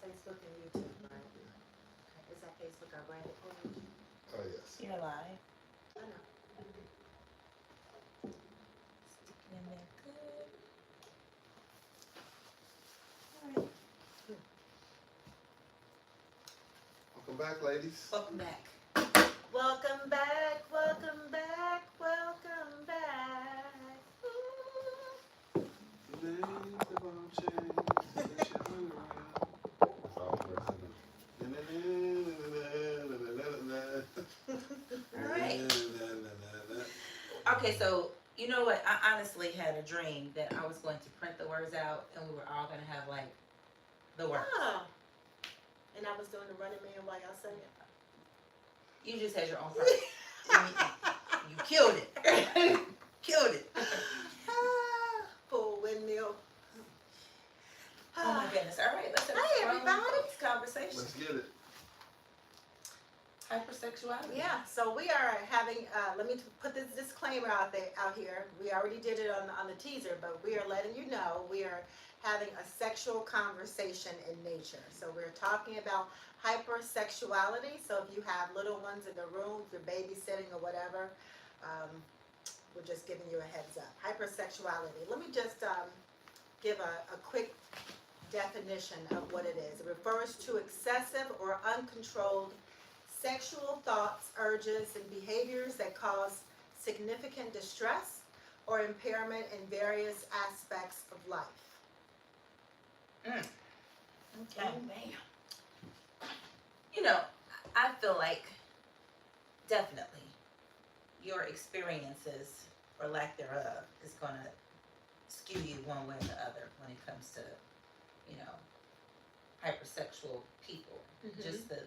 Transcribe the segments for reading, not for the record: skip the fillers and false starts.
Facebook and YouTube, right? Okay. Is that Facebook our branded page? Oh, yes. You're live. I know. Stick it in there good. All right. Welcome back, ladies. Welcome back. Welcome back, welcome back, welcome back. Ooh. The names have all changed. Since you hung around. Oh, All right. Okay, so you know what? I honestly had a dream that I was going to print the words out, and we were all going to have like the words. Oh. And I was doing the Running Man while y'all sang it. You just had your own part. You killed it. Killed it. Full windmill. Oh my goodness. All right, let's have Hey, a everybody. conversation. Let's get it. Hypersexuality. Yeah, so we are having, let me put this disclaimer out here. We already did it on the teaser, but we are letting you know we are having a sexual conversation in nature. So we're talking about hypersexuality. So if you have little ones in the room, if you're babysitting or whatever, we're just giving you a heads up. Hypersexuality. Let me just give a quick definition of what it is. It refers to excessive or uncontrolled sexual thoughts, urges, and behaviors that cause significant distress or impairment in various aspects of life. Okay. Man. You know, I feel like definitely your experiences or lack thereof is going to skew you one way or the other when it comes to, you know, hypersexual people. Mhm. Just the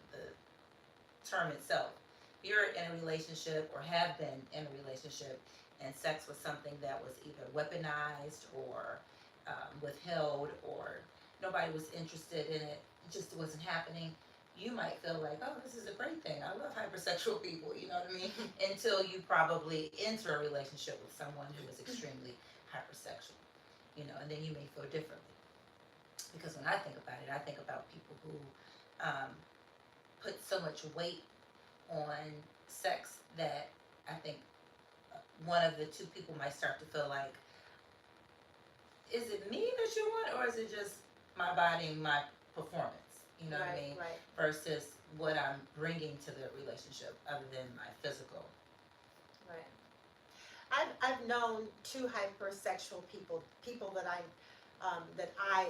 term itself. If you're in a relationship or have been in a relationship and sex was something that was either weaponized or withheld or nobody was interested in it, it just wasn't happening, you might feel like, oh, this is a great thing. I love hypersexual people, you know what I mean? Until you probably enter a relationship with someone who is extremely hypersexual, you know, and then you may feel differently. Because when I think about it, I think about people who put so much weight on sex that I think one of the two people might start to feel like, is it me that you want, or is it just my body and my performance? You know what I mean? Right. Versus what I'm bringing to the relationship other than my physical. Right. I've known two hypersexual people that I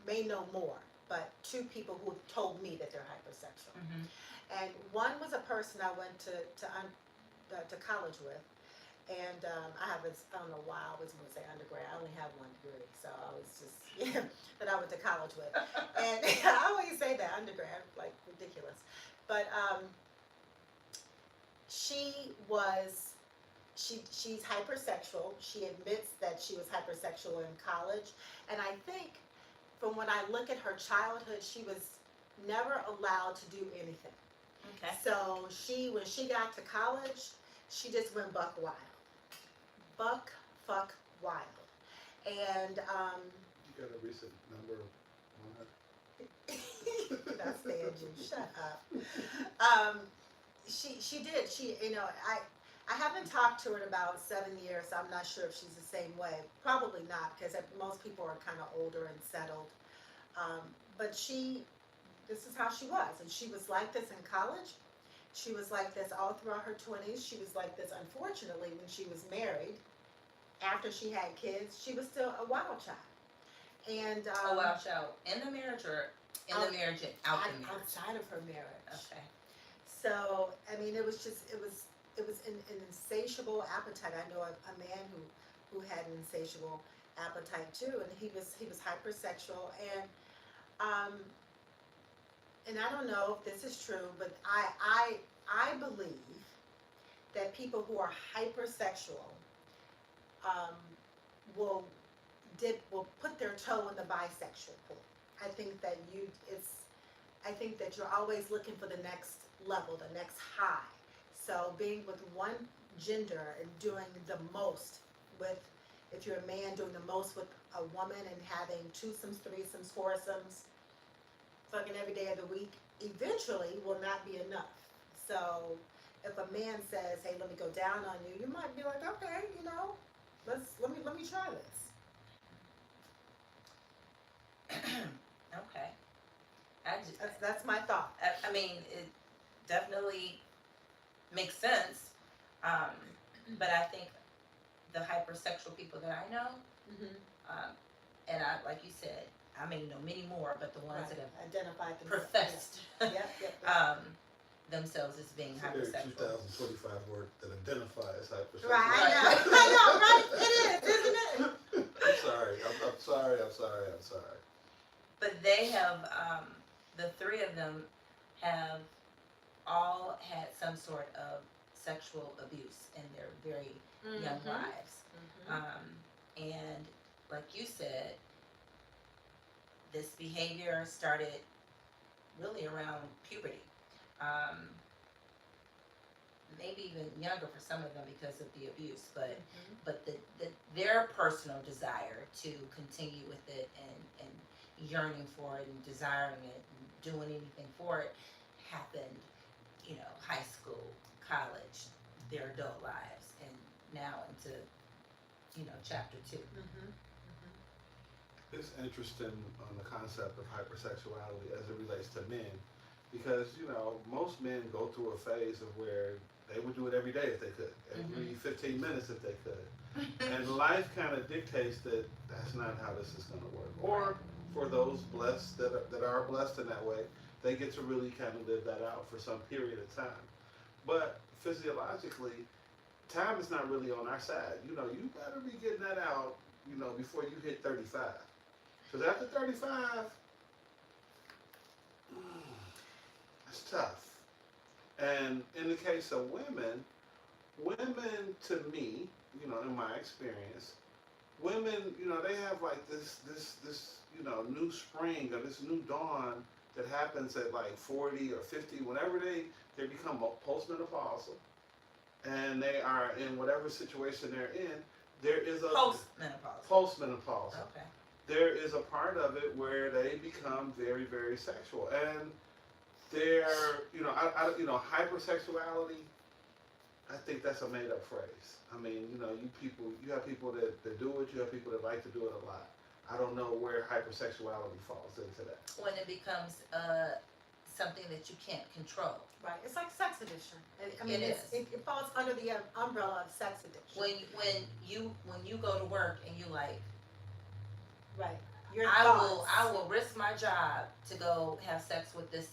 may know more, but two people who told me that they're hypersexual. Mm-hmm. And one was a person I went to college with, and I don't know why I always want to say undergrad. I only have one degree, so I was just that I went to college with, and I always say that undergrad, like ridiculous, but she's hypersexual. She admits that she was hypersexual in college, and I think from when I look at her childhood, she was never allowed to do anything. Okay. So when she got to college, she just went buck wild. Buck, fuck, wild. And, You got a recent number on her? that's Andrew, shut up. She did, I haven't talked to her in about 7 years, so I'm not sure if she's the same way. Probably not, because most people are kind of older and settled. But this is how she was. And she was like this in college. She was like this all throughout her 20s. She was like this, unfortunately, when she was married. After she had kids, she was still a wild child. And a wild child in the marriage or in the marriage and out the marriage? Outside of her marriage. Okay. So, I mean, it was an insatiable appetite. I know a man who had an insatiable appetite too, and he was hypersexual, and I don't know if this is true, but I believe that people who are hypersexual will put their toe in the bisexual pool. I think that you're always looking for the next level, the next high. So being with one gender and doing the most with if you're a man doing the most with a woman and having twosomes, threesomes, foursomes, fucking every day of the week, eventually will not be enough. So if a man says, "Hey, let me go down on you," you might be like, "Okay, let me try this." Okay. That's my thought. I mean, it definitely makes sense. But I think the hypersexual people that I know, and I, like you said, I may know many more, but the ones that have identified professed Yep. themselves as being It's a very hypersexual. 2025 word that identifies hypersexual. Right, I Right. know, right? It is, isn't it? I'm sorry. But they have, the three of them have all had some sort of sexual abuse in their very young lives. And like you said, this behavior started really around puberty. Maybe even younger for some of them because of the abuse, but their personal desire to continue with it and yearning for it and desiring it and doing anything for it happened, high school, college, their adult lives, and now into, chapter 2. It's interesting on the concept of hypersexuality as it relates to men, because most men go through a phase of where they would do it every day if they could, every 15 minutes if they could, and life kind of dictates that that's not how this is going to work. Or for those blessed that are blessed in that way, they get to really kind of live that out for some period of time. But physiologically, time is not really on our side. You better be getting that out, before you hit 35. Because after 35, it's tough. And in the case of women to me, in my experience, women, they have like this new spring or this new dawn that happens at like 40 or 50, whenever they become postmenopausal, and they are in whatever situation they're in. There is a postmenopausal. Okay. There is a part of it where they become very, very sexual, and they're, hypersexuality. I think that's a made-up phrase. I mean, you have people that do it. You have people that like to do it a lot. I don't know where hypersexuality falls into that. When it becomes something that you can't control. Right, it's like sex addiction. It falls under the umbrella of sex addiction. When you go to work and you like, right, I will risk my job to go have sex with this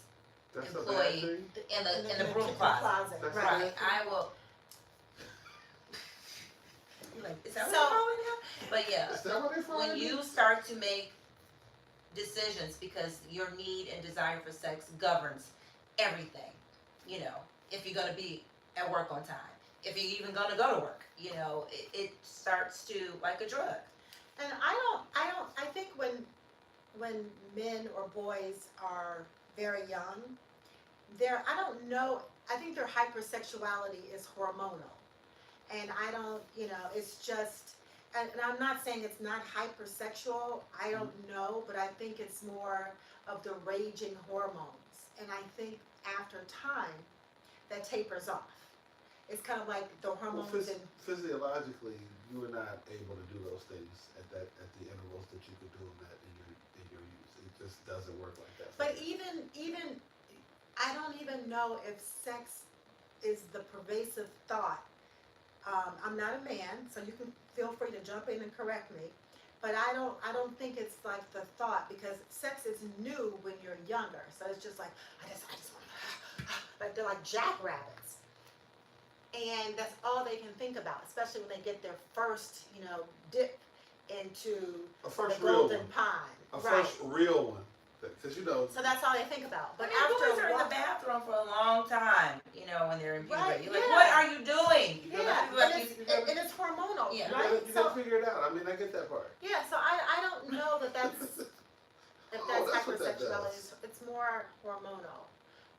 That's employee in the broom closet. That's Right, I will. You're like, is that what So- they're calling it? But yeah, Is that what they find? when you start to make decisions because your need and desire for sex governs everything, if you're going to be at work on time, if you're even going to go to work, it starts to like a drug. And I think when men or boys are very young, I don't know, I think their hypersexuality is hormonal. And I don't, it's just, and I'm not saying it's not hypersexual, I don't know, but I think it's more of the raging hormones. And I think after time, that tapers off. It's kind of like the hormones physiologically, you are not able to do those things at the intervals that you could do them at in your use. It just doesn't work like that. But even I don't even know if sex is the pervasive thought. I'm not a man, so you can feel free to jump in and correct me. But I don't think it's like the thought, because sex is new when you're younger. So it's just like I just want like they're like jackrabbits. And that's all they can think about, especially when they get their first, dip into A first the real golden one. pond. A Right. first real one. Because So that's all they think about. But Boys after are a in while, the bathroom for a long time, when they're in puberty. Right, You're like, yeah. what are you doing? yeah, and it's hormonal, Yeah. right? You gotta figure it out. I mean, I get that part. Yeah, so I don't know that's if that's that's what that hypersexuality. does. It's more hormonal.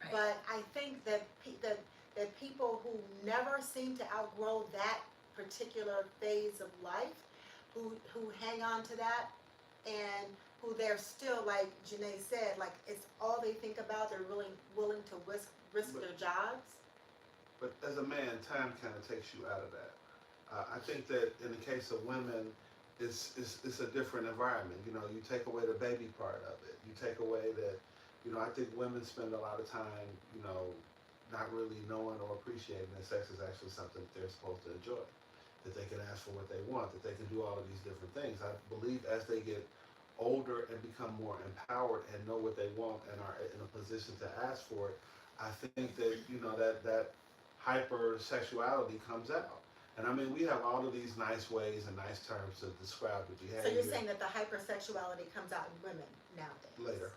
Right. But I think that that people who never seem to outgrow that particular phase of life who hang on to that, and who they're still, like Janae said, like it's all they think about. They're really willing to risk But- their jobs. But as a man, time kind of takes you out of that. I think that in the case of women, it's a different environment. You know, you take away the baby part of it. You take away that, you know, I think women spend a lot of time, you know, not really knowing or appreciating that sex is actually something that they're supposed to enjoy. That they can ask for what they want, that they can do all of these different things. I believe as they get older and become more empowered and know what they want and are in a position to ask for it, I think that, you know, that hypersexuality comes out. And I mean, we have all of these nice ways and nice terms to describe the So behavior. you're saying that the hypersexuality comes out in women nowadays? Later.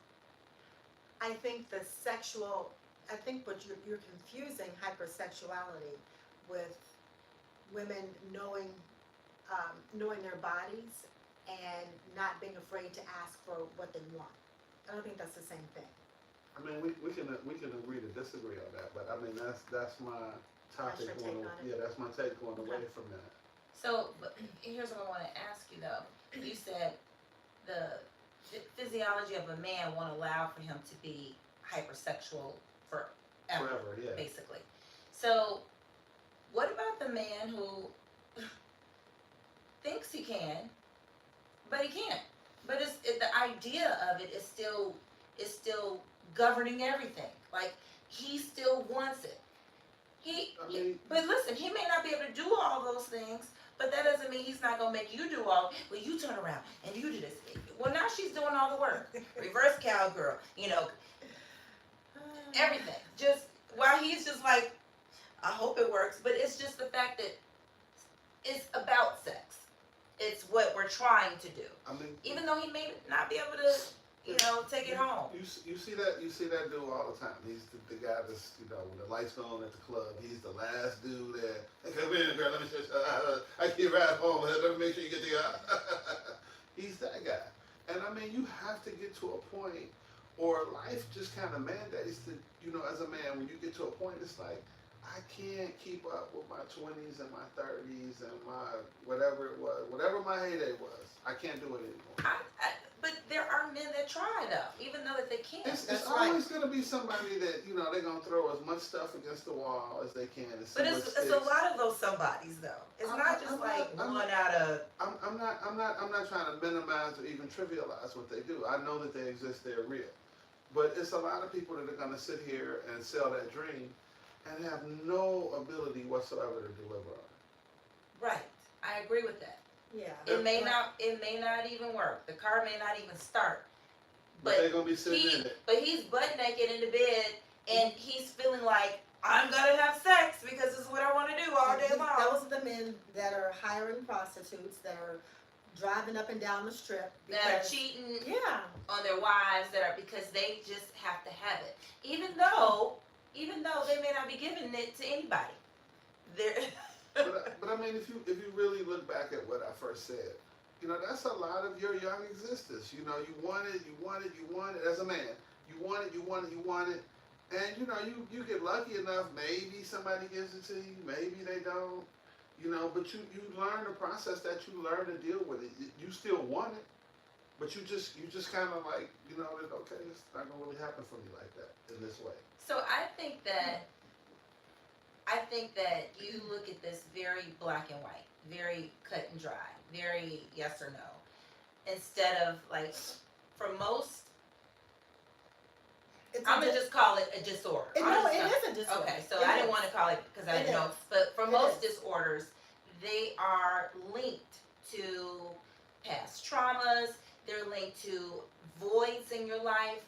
I think I think what you're confusing hypersexuality with women knowing their bodies and not being afraid to ask for what they want. I don't think that's the same thing. I mean, we can agree to disagree on that, but I mean that's my topic That's your going. take on it? Yeah, that's my take going away Okay. from that. So, but here's what I want to ask you though. You said the physiology of a man won't allow for him to be hypersexual forever, Forever, yeah. basically. So, what about the man who thinks he can, but he can't? But the idea of it is still governing everything. Like he still wants it. I mean, But listen, he may not be able to do all those things, but that doesn't mean he's not gonna make you do all. Well, you turn around and you do this. Well, now she's doing all the work. Reverse cowgirl, you know, everything. Just while he's just like, I hope it works. But it's just the fact that it's about sex. It's what we're trying to do. I mean, Even though he may not be able to, you know, take it home. You see that dude all the time. He's the guy that's, you know, when the lights go on at the club, he's the last dude there. Hey, come in, girl. Let me show you. I keep right home. Let me make sure you get the. He's that guy. And I mean, you have to get to a point, or life just kind of mandates that, you know, as a man, when you get to a point, it's like, I can't keep up with my 20s and my 30s and my whatever it was, whatever my heyday was. I can't do it anymore. But there are men that try though, even though that they can't. It's That's always going to be somebody that, you know, they're going to throw as much stuff against the wall as they can. And see But what it's sticks. a lot of those somebodies though. It's not just like one out of. I'm not trying to minimize or even trivialize what they do. I know that they exist, they're real. But it's a lot of people that are going to sit here and sell that dream and have no ability whatsoever to deliver on it. Right, I agree with that. Yeah. It may not even work. The car may not even start. But they're going to be sitting in it. But he's butt naked in the bed and he's feeling like I'm gonna have sex because this is what I want to do all day long. Those are the men that are hiring prostitutes, that are driving up and down the strip. That are because- cheating Yeah. on their wives, that are because they just have to have it, even though they may not be giving it to anybody. They're But I mean, if you really look back at what I first said, you know, that's a lot of your young existence. You know, you want it as a man. You want it. And, you know, you get lucky enough, maybe somebody gives it to you, maybe they don't, you know, but you learn the process that you learn to deal with it. You still want it, but you just kind of like, you know, that, okay, it's not going to really happen for me like that in this way. So I think that you look at this very black and white, very cut and dry, very yes or no, instead of like, for most, I'm gonna just call it a disorder. No, it is a disorder. Okay, so It I didn't is. want to call it because I It didn't know, is. but for It most is. disorders, they are linked to past traumas. They're linked to voids in your life,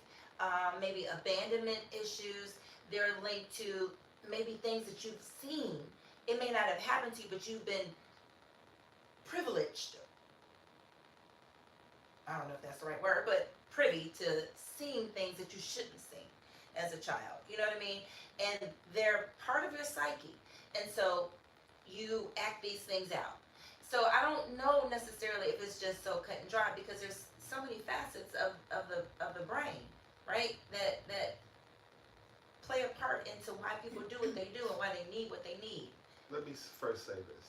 maybe abandonment issues. They're linked to maybe things that you've seen. It may not have happened to you, but you've been privileged. I don't know if that's the right word, but privy to seeing things that you shouldn't have seen as a child. You know what I mean? And they're part of your psyche. And so you act these things out. So I don't know necessarily if it's just so cut and dry, because there's so many facets of the brain, right? That play a part into why people do what they do and why they need what they need. Let me first say this.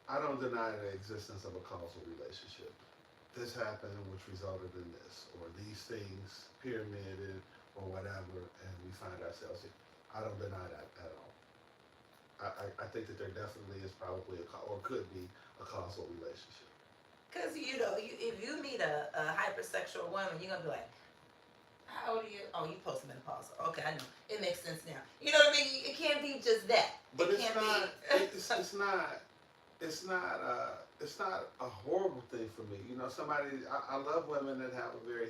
I don't deny the existence of a causal relationship. This happened, which resulted in this, or these things pyramided, or whatever, and we find ourselves here. I don't deny that at all. I think that there definitely is probably or could be a causal relationship. Because if you meet a hypersexual woman, you're gonna be like, how old are you? Oh, you postmenopausal. Okay, I know. It makes sense now. You know what I mean? It can't be just that. But it it's can't not. be. It's not a horrible thing for me. You know, I love women that have a very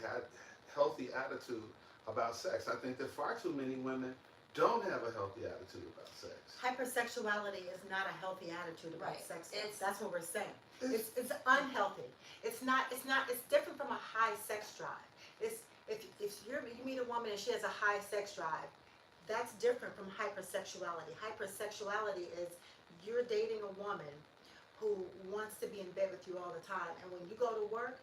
healthy attitude about sex. I think that far too many women don't have a healthy attitude about sex. Hypersexuality is not a healthy attitude about Right. sex. It's- That's what we're saying. It's unhealthy. It's not. It's different from a high sex drive. It's if you meet a woman and she has a high sex drive, that's different from hypersexuality. Hypersexuality is you're dating a woman who wants to be in bed with you all the time, and when you go to work,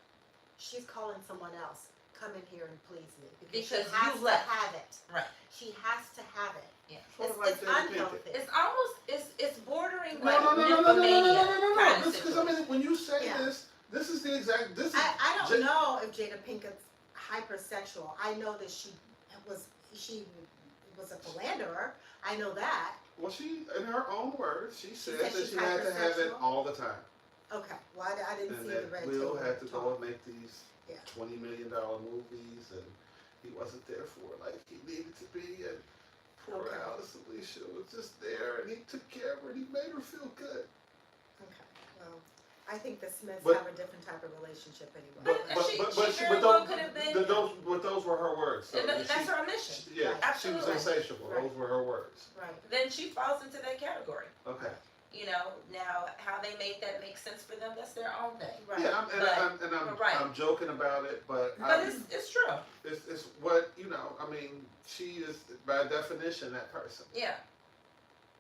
she's calling someone else. Come in here and please me Because she has you to left. have it. Right. She has to have it. Yeah. Sort It's, of like it's Jada Pinkett. unhealthy. It's almost it's bordering No, like no, no, no, no, no, no, no, no, nymphomania no, no, kind no. of Because I mean, situation. when you say Yeah. this is the exact. This is. I don't J- know if Jada Pinkett's hypersexual. I know that she was a philanderer. I know that. Well, she, in her own words, she said said that she's she had to have it hypersexual? all the time, Okay. Well, I didn't and see the that red Will table had to go talk. and make these Yeah. $20 million movies, and he wasn't there for it like he needed to be. And poor Okay. Alice Alicia was just there, and he took care of her, and he made her feel good. Okay. Well, I think the Smiths But- have a different type of relationship anyway. But she very but well those, could have been. those were her words. So And that's she, her mission. yeah, Right. she was Absolutely. insatiable. Right. Those were her words. Right. Then she falls into that category. Okay. Now how they made that make sense for them, that's their own thing. Right. Yeah, Right. I'm joking about it, but But it's true. it's what I mean, she is by definition that person. Yeah.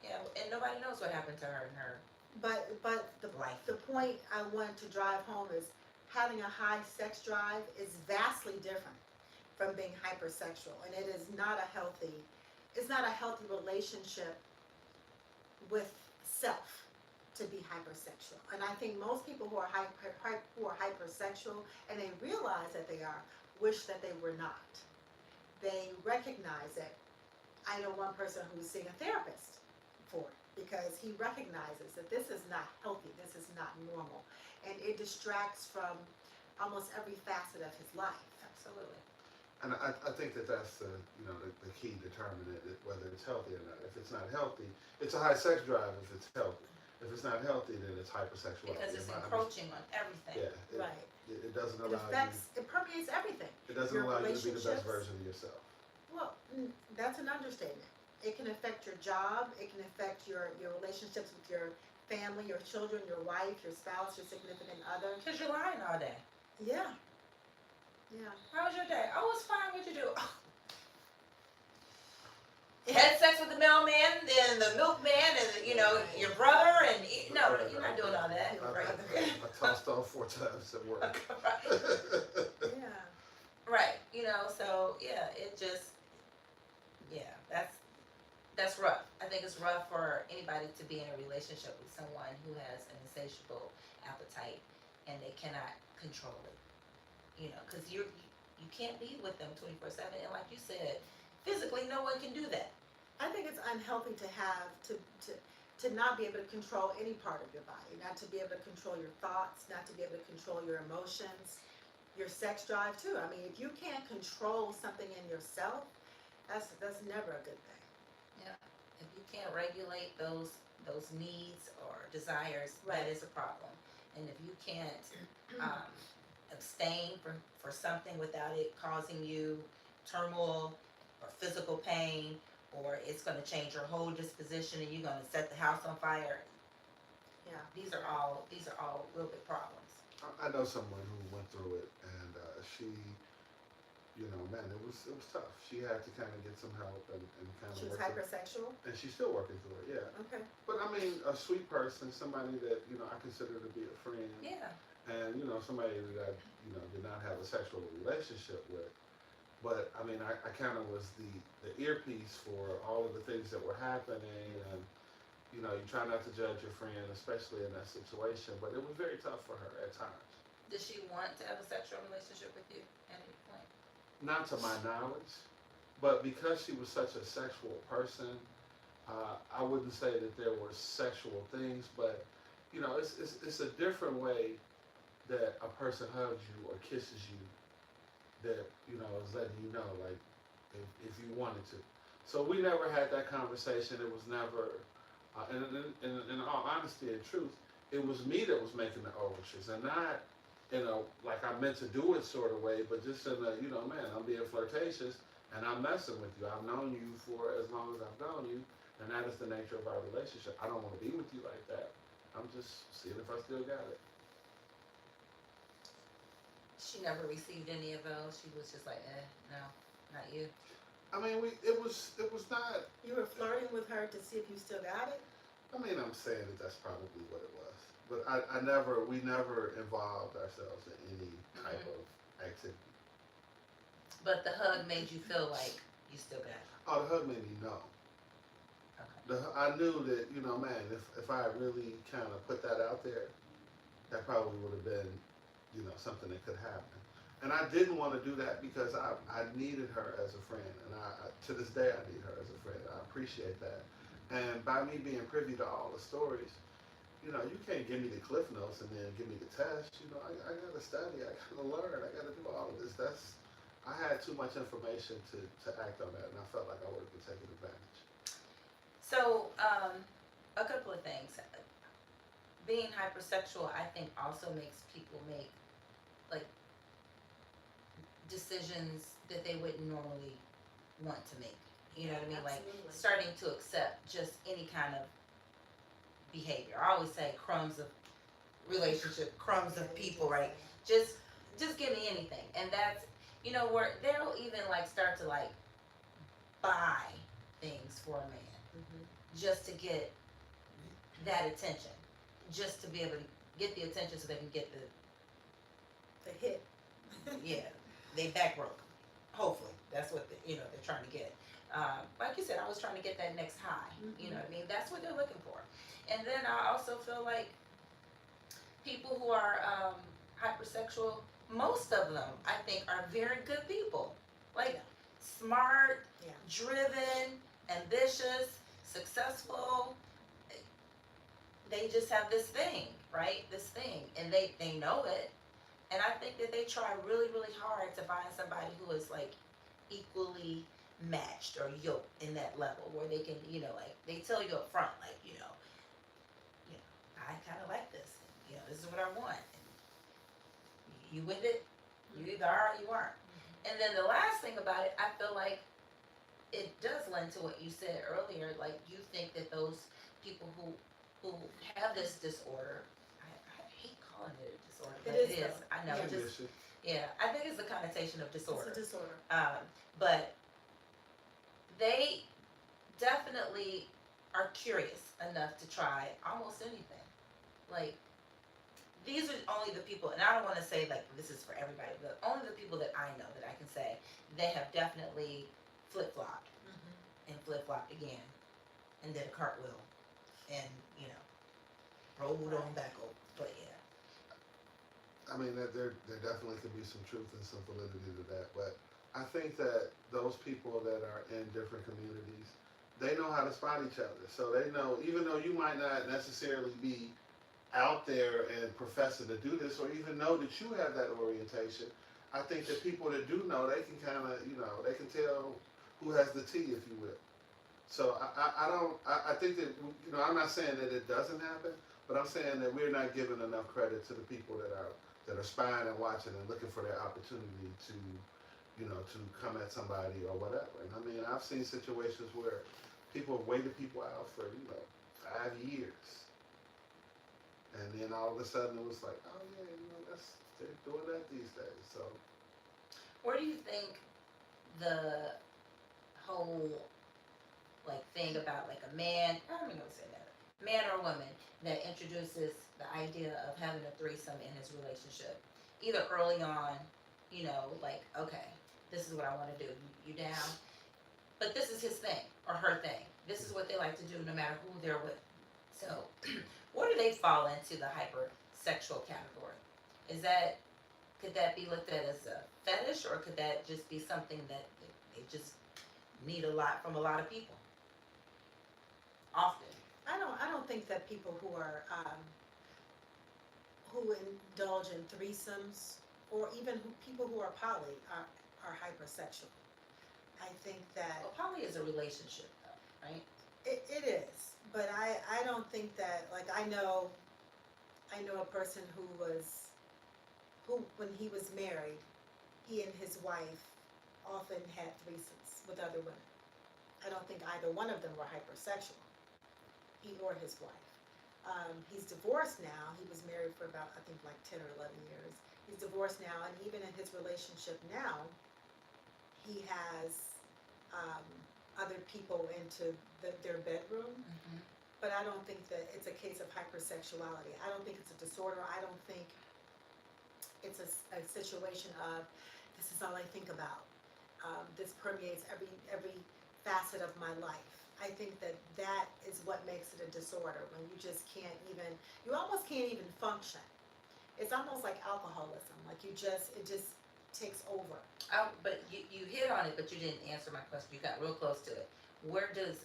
Yeah, and nobody knows what happened to her and her But life. the point I wanted to drive home is having a high sex drive is vastly different from being hypersexual, and it is not a healthy. It's not a healthy relationship with self to be hypersexual. And I think most people who are hypersexual and they realize that they are wish that they were not. They recognize it. I know one person who's seeing a therapist for it because he recognizes that this is not healthy, this is not normal, and it distracts from almost every facet of his life. Absolutely. And I think that's the key determinant whether it's healthy or not. If it's not healthy, it's a high sex drive. If it's healthy, if it's not healthy, then it's hypersexuality. Because it's encroaching on everything. Yeah, Right. it doesn't It allow affects, it permeates everything. you. It doesn't your allow you to be the best relationships. version of yourself. Well, that's an understatement. It can affect your job, it can affect your relationships with your family, your children, your wife, your spouse, your significant other. Because you're lying all day. Yeah. Yeah. How was your day? Oh, it's fine. What'd you do? Oh. You had sex with the mailman, then the milkman, and your brother, and no, you're not doing all that. I tossed off 4 times at work. Yeah. Right. So yeah, that's rough. I think it's rough for anybody to be in a relationship with someone who has an insatiable appetite and they cannot control it. Because you can't be with them 24/7, and like you said, physically no one can do that. I think it's unhealthy to have to not be able to control any part of your body, not to be able to control your thoughts, not to be able to control your emotions, your sex drive too. I mean, if you can't control something in yourself, that's never a good thing. If you can't regulate those needs or desires, Right. that is a problem. And if you can't abstain for something without it causing you turmoil or physical pain, or it's going to change your whole disposition and you're going to set the house on fire, Yeah. these are all real big problems. I know someone who went through it, and she, man, it was tough. She had to kind of get some help and kind of She was work through, hypersexual. and she's still working through it. Yeah, Okay. but I mean, a sweet person, somebody that I consider to be a friend, Yeah. and somebody that I did not have a sexual relationship with. But I mean, I kind of was the earpiece for all of the things that were happening, and you know, you try not to judge your friend, especially in that situation. But it was very tough for her at times. Did she want to have a sexual relationship with you at any point? Not to my knowledge, but because she was such a sexual person, I wouldn't say that there were sexual things, but you know, it's a different way that a person hugs you or kisses you that you know is letting you know like if you wanted to. So we never had that conversation. It was never, in all honesty and truth, it was me that was making the overtures, and not in a like I meant to do it sort of way, but just in a you know, man, I'm being flirtatious and I'm messing with you. I've known you for as long as I've known you, and that is the nature of our relationship. I don't want to be with you like that. I'm just seeing if I still got it. She never received any of those. She was just like, no, not you. I mean, it was not. You were flirting with her to see if you still got it? I mean, I'm saying that that's probably what it was, but we never involved ourselves in any type of activity. But the hug made you feel like you still got it. Oh, the hug made me know. Okay. I knew that you know, man, if I had really kind of put that out there, that probably would have been, you know, something that could happen. And I didn't want to do that because I needed her as a friend, and to this day I need her as a friend. I appreciate that. And by me being privy to all the stories, you know, you can't give me the cliff notes and then give me the test. You know, I got to study, I got to learn, I got to do all of this. I had too much information to act on that, and I felt like I would have been taken advantage. So, a couple of things. Being hypersexual, I think, also makes people make like decisions that they wouldn't normally want to make. You know what I mean? Like Absolutely. starting to accept just any kind of behavior. I always say crumbs of relationship, crumbs of people, right? Just give me anything. And that's, you know, where they'll even like start to like buy things for a man just to get that attention, just to be able to get the attention so they can get The hit. yeah, they back broke. Hopefully, that's what you know they're trying to get. Like you said, I was trying to get that next high. You know what I mean? That's what they're looking for. And then I also feel like people who are hypersexual, most of them, I think, are very good people. Like smart, Yeah. driven, ambitious, successful. They just have this thing, right? This thing, and they know it. And I think that they try really, really hard to find somebody who is like equally matched or yoked in that level where they can, you know, like they tell you up front, like, I kind of like this. You know, this is what I want. And you with it? You either are or you aren't. And then the last thing about it, I feel like it does lend to what you said earlier. Like you think that those people who have this disorder, I hate calling it a disorder, but It is, it is. though. I know. Yeah. Just yeah, I think it's a connotation of disorder. It's a disorder. But they definitely are curious enough to try almost anything. Like these are only the people, and I don't want to say like this is for everybody, but only the people that I know that I can say they have definitely flip flopped and flip flopped again, and did a cartwheel, and rolled on back over. But yeah. I mean, there definitely could be some truth and some validity to that, but I think that those people that are in different communities, they know how to spot each other. So they know, even though you might not necessarily be out there and professing to do this, or even know that you have that orientation, I think that people that do know, they can kind of, they can tell who has the tea, if you will. So I think that, I'm not saying that it doesn't happen, but I'm saying that we're not giving enough credit to the people that are spying and watching and looking for their opportunity to, to come at somebody or whatever. And I mean, I've seen situations where people have waited people out for, 5 years. And then all of a sudden it was like, oh yeah, they're doing that these days. So Where do you think the whole thing about a man, I'm gonna say that, man or woman that introduces the idea of having a threesome in his relationship, either early on, okay, this is what I want to do, you down? But this is his thing or her thing. This is what they like to do no matter who they're with. So, where do they fall into the hypersexual category? Is that, could that be looked at as a fetish, or could that just be something that they just need a lot from a lot of people often? I don't think that people who indulge in threesomes, or even people who are poly, are hypersexual. I think that Well, poly is a relationship, though, right? it is, but I don't think that, like, I know a person who when he was married, he and his wife often had threesomes with other women. I don't think either one of them were hypersexual, he or his wife. He's divorced now. He was married for about, I think, like 10 or 11 years. He's divorced now, and even in his relationship now, he has other people into their bedroom. Mm-hmm. But I don't think that it's a case of hypersexuality. I don't think it's a disorder. I don't think it's a situation of, this is all I think about. This permeates every facet of my life. I think that is what makes it a disorder, when you just can't even, you almost can't even function. It's almost like alcoholism, like it just takes over. But you hit on it, but you didn't answer my question. You got real close to it. Where does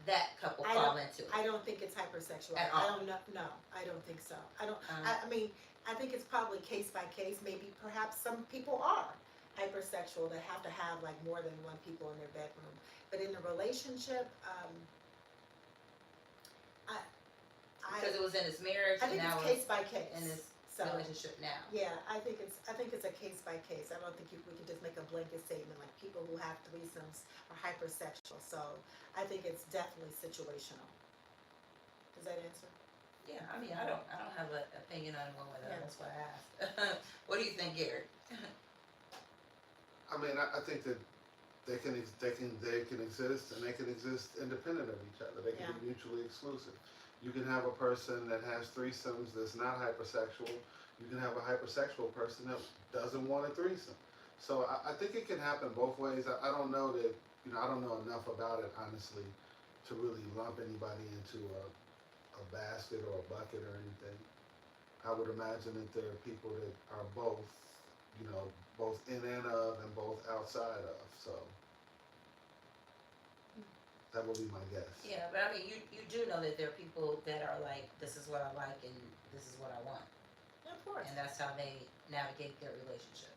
that couple fall into it? I don't think it's hypersexual. At all? I don't know. No, I don't think so. I mean, I think it's probably case by case. Maybe perhaps some people are hypersexual that have to have like more than one people in their bedroom. But in a relationship, Because it was in his marriage, I think and now it's case by case. in his So relationship now. yeah, I think it's a case by case. I don't think we can just make a blanket statement like people who have threesomes are hypersexual. So I think it's definitely situational. Does that answer? Yeah, I mean, I don't have an opinion on one way or the other. Yeah. That's why I asked. What do you think, Gary? I mean, I think that they can exist, and they can exist independent of each other. They can be mutually exclusive. You can have a person that has threesomes that's not hypersexual. You can have a hypersexual person that doesn't want a threesome. So I think it can happen both ways. I don't know that, I don't know enough about it, honestly, to really lump anybody into a basket or a bucket or anything. I would imagine that there are people that are both, both in and of and both outside of. So that would be my guess. Yeah, but I mean, you do know that there are people that are like, this is what I like and this is what I want. Yeah, of course. And that's how they navigate their relationships.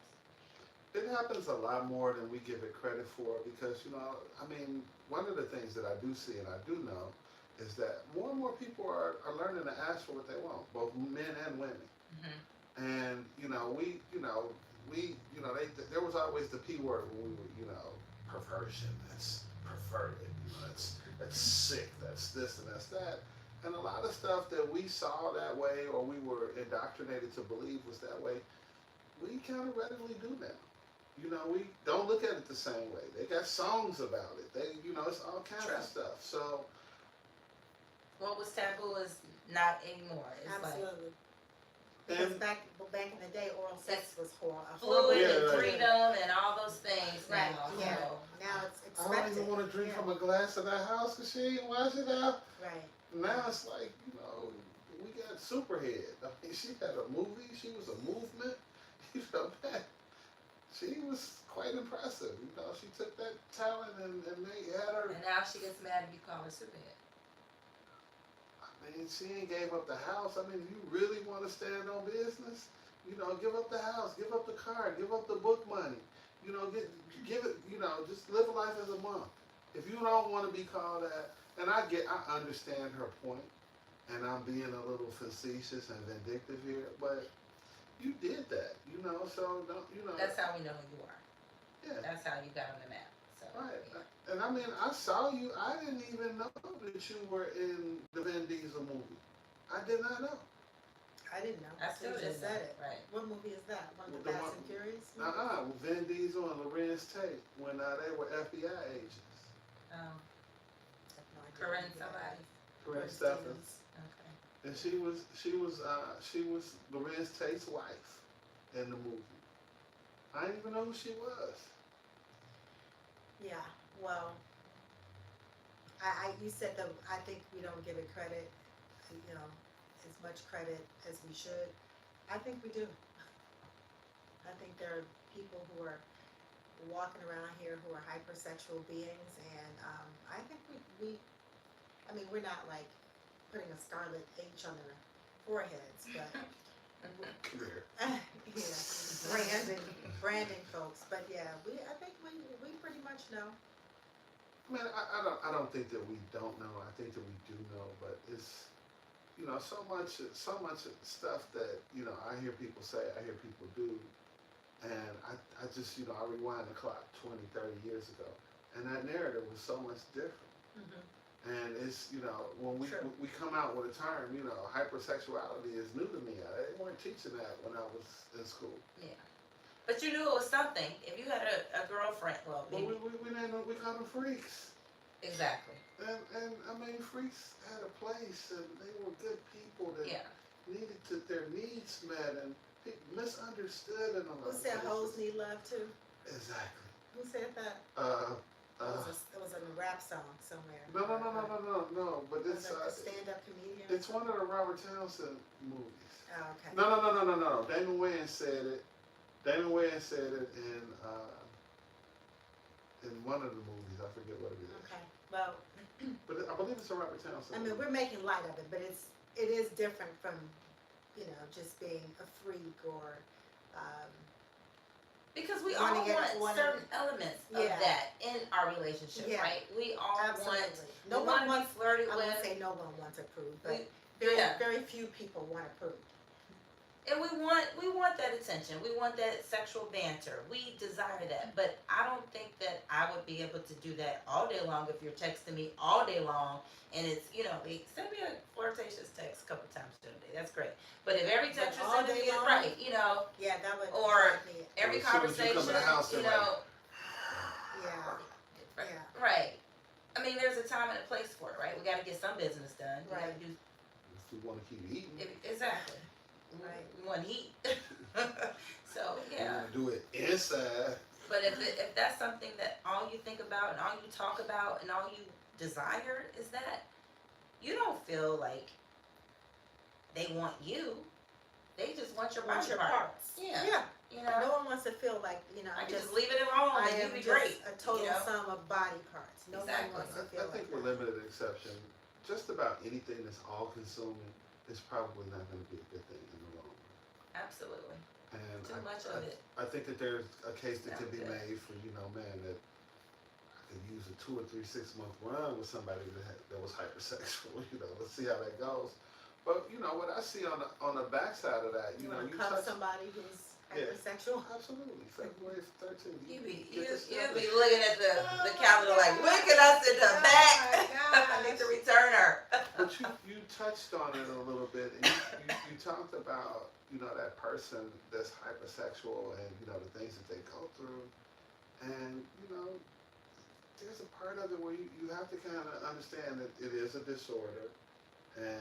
It happens a lot more than we give it credit for because, I mean, one of the things that I do see and I do know is that more and more people are learning to ask for what they want, both men and women. Mm-hmm. And, there was always the P word when we were, perversion, that's perverted, that's sick, that's this and that's that. And a lot of stuff that we saw that way or we were indoctrinated to believe was that way, we kind of readily do now. We don't look at it the same way. They got songs about it. It's all kinds of stuff. So what was taboo is not anymore. It's absolutely. Because back in the day, oral sex was horrible. Fluid and freedom and all those things Right. now. Yeah. So. Now it's I expected. don't even want to drink from a glass in that house because she ain't wash it out. Right. Now it's like, we got Superhead. I mean, she had a movie. She was a movement. Man, she was quite impressive. She took that talent and they had her. And now she gets mad if you call her Superhead. I mean, she ain't gave up the house. I mean, you really want to stand on business? Give up the house, give up the car, give up the book money. Give it. Just live a life as a monk. If you don't want to be called that, and I understand her point, and I'm being a little facetious and vindictive here, but you did that, So don't. That's how we know who you are. Yeah. That's how you got on the map. So. Right. Yeah. And I mean, I saw you. I didn't even know that you were in the Vin Diesel movie. I did not know. I didn't know. I still You just didn't said know. it. Right. What movie is that? One of The the Fast one- and Furious movies? Vin Diesel and Lorenz Tate when they were FBI agents. Oh, I have no idea. Corinne somebody. Corinne Stevens. Steffens. Okay. And she was Lorenz Tate's wife in the movie. I didn't even know who she was. Yeah. Well, you said that I think we don't give it credit, you know, as much credit as we should. I think we do. I think there are people who are walking around here who are hypersexual beings, and I think I mean, we're not like putting a scarlet H on their foreheads, but Come here. yeah, branding folks. But yeah, I think we pretty much know. Man, I don't think that we don't know. I think that we do know, but it's, so much stuff that, I hear people say, I hear people do, and I just, I rewind the clock 20, 30 years ago, and that narrative was so much different. Mm-hmm. And it's, when we come out with a term, hypersexuality is new to me. They weren't teaching that when I was in school. Yeah. But you knew it was something. If you had a girlfriend, well, But maybe. we didn't know, we called them freaks. Exactly. And I mean, freaks had a place, and they were good people that Yeah. needed their needs met, and misunderstood in a lot Who of said places. hoes need love too? Exactly. Who said that? It was in a rap song somewhere. No. But Was it's it a stand-up comedian? it's one of the Robert Townsend movies. Oh, okay. No. Damon Wayans said it. Damon Wayans said it in one of the movies. I forget what it is. Okay. Well, But I believe it's a Robert Townsend. I mean, we're making light of it, but it is different from, just being a freak or, Because we all want certain elements of Yeah. that in our relationship, Yeah. right? We all absolutely. want. No we one want wants. to be flirted I with. wouldn't say no one wants approved, but We- yeah. very few people want approved. And we want that attention. We want that sexual banter. We desire that. But I don't think that I would be able to do that all day long if you're texting me all day long and it's, send me a flirtatious text a couple times during the day. That's great. But if every text you're all sending me day is long? right, Yeah, that would. Or drive me- every As soon as you come conversation, to the house, they're like, Yeah. right, Yeah. right. I mean, there's a time and a place for it, right? We got to get some business done. We Right. got to do if you want to keep eating, exactly. Right. We want to eat. So you yeah. want to do it inside. But if that's something that all you think about and all you talk about and all you desire is that, you don't feel like they want you. They just want your Want body your part. parts. Yeah. Yeah. You No know, one wants to feel like, I can just leave it at home I and am you'd be just great. a total you know? sum of body parts. No Exactly. one wants to I feel think like with that. limited exception, just about anything that's all consuming is probably not going to be a good thing in the long run. Absolutely. And Too much of it. I think that there's a case that can be Sounds good. made for, man, that I could use a 2 or 3 6-month run with somebody that was hypersexual. Let's see how that goes. But what I see on the backside of that, You want you to cuff touch. somebody who's Yeah. hypersexual? Absolutely, February 13th. You be get this you done. be looking at the calendar like, look at us in the Oh back. my I need to gosh. return her. But you touched on it a little bit, and you talked about that person that's hypersexual and the things that they go through, and there's a part of it where you have to kind of understand that it is a disorder, and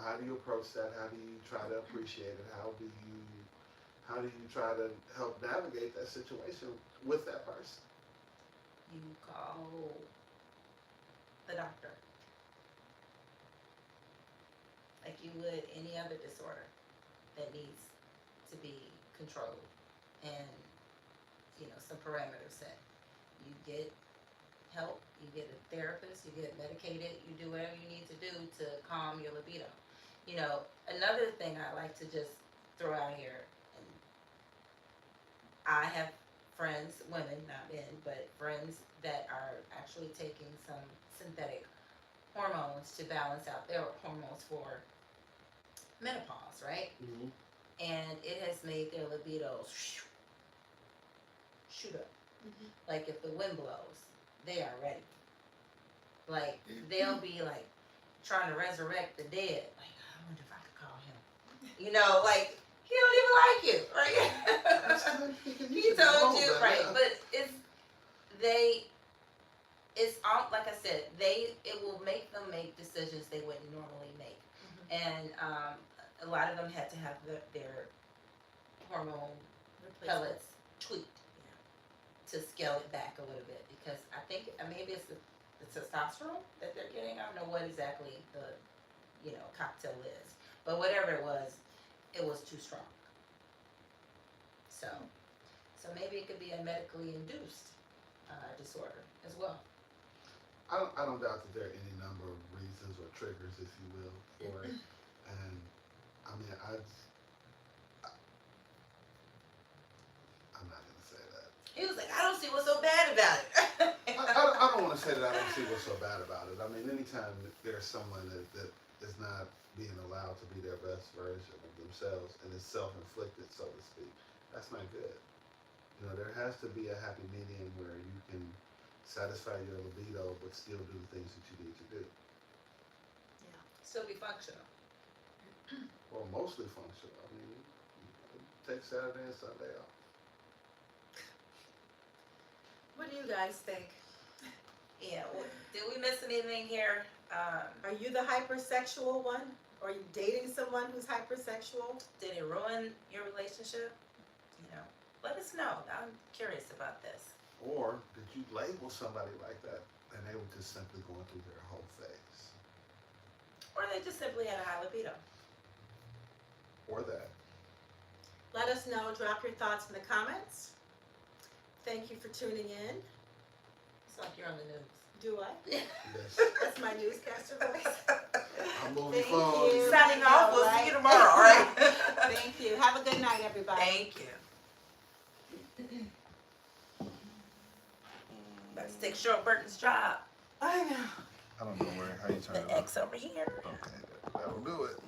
how do you approach that? How do you try to appreciate it? How do you try to help navigate that situation with that person? You call the doctor. Like you would any other disorder that needs to be controlled and some parameters set. You get help, you get a therapist, you get medicated, you do whatever you need to do to calm your libido. Another thing I like to just throw out here, and I have friends, women, not men, but friends that are actually taking some synthetic hormones to balance out their hormones for menopause, right? Mm-hmm. And it has made their libidos shoot up. Mhm. Like if the wind blows, they are ready. Like they'll be like trying to resurrect the dead. Like I wonder if I could call him. Like he don't even like you, right? He told you, right? But it's all like I said. It will make them make decisions they wouldn't normally make, and a lot of them had to have their hormone pellets tweaked to scale it back a little bit because I think maybe it's the testosterone that they're getting. I don't know what exactly the, cocktail is, but whatever it was too strong. So maybe it could be a medically induced disorder as well. I don't doubt that there are any number of reasons or triggers, if you will, for it. And I mean, I'm not gonna say that. He was like, I don't see what's so bad about it. I don't want to say that I don't see what's so bad about it. I mean, anytime there's someone that is not being allowed to be their best version of themselves and is self-inflicted, so to speak, that's not good. There has to be a happy medium where you can satisfy your libido but still do the things that you need to do. Still be functional. Well, mostly functional. I mean, take Saturday and Sunday off. What do you guys think? Yeah. Did we miss anything here? Are you the hypersexual one? Or are you dating someone who's hypersexual? Did it ruin your relationship? Let us know. I'm curious about this. Or did you label somebody like that and they were just simply going through their whole phase? Or they just simply had a high libido. Or that. Let us know. Drop your thoughts in the comments. Thank you for tuning in. It's like you're on the news. Do I? Yes. That's my newscaster voice. I'm moving Thank forward. you. Signing off. We'll see you tomorrow, all right? Thank you. Have a good night, everybody. Thank you. Let's take Cheryl Burton's job. I know. I don't know how you turn The it on. X over here. Okay, that'll do it.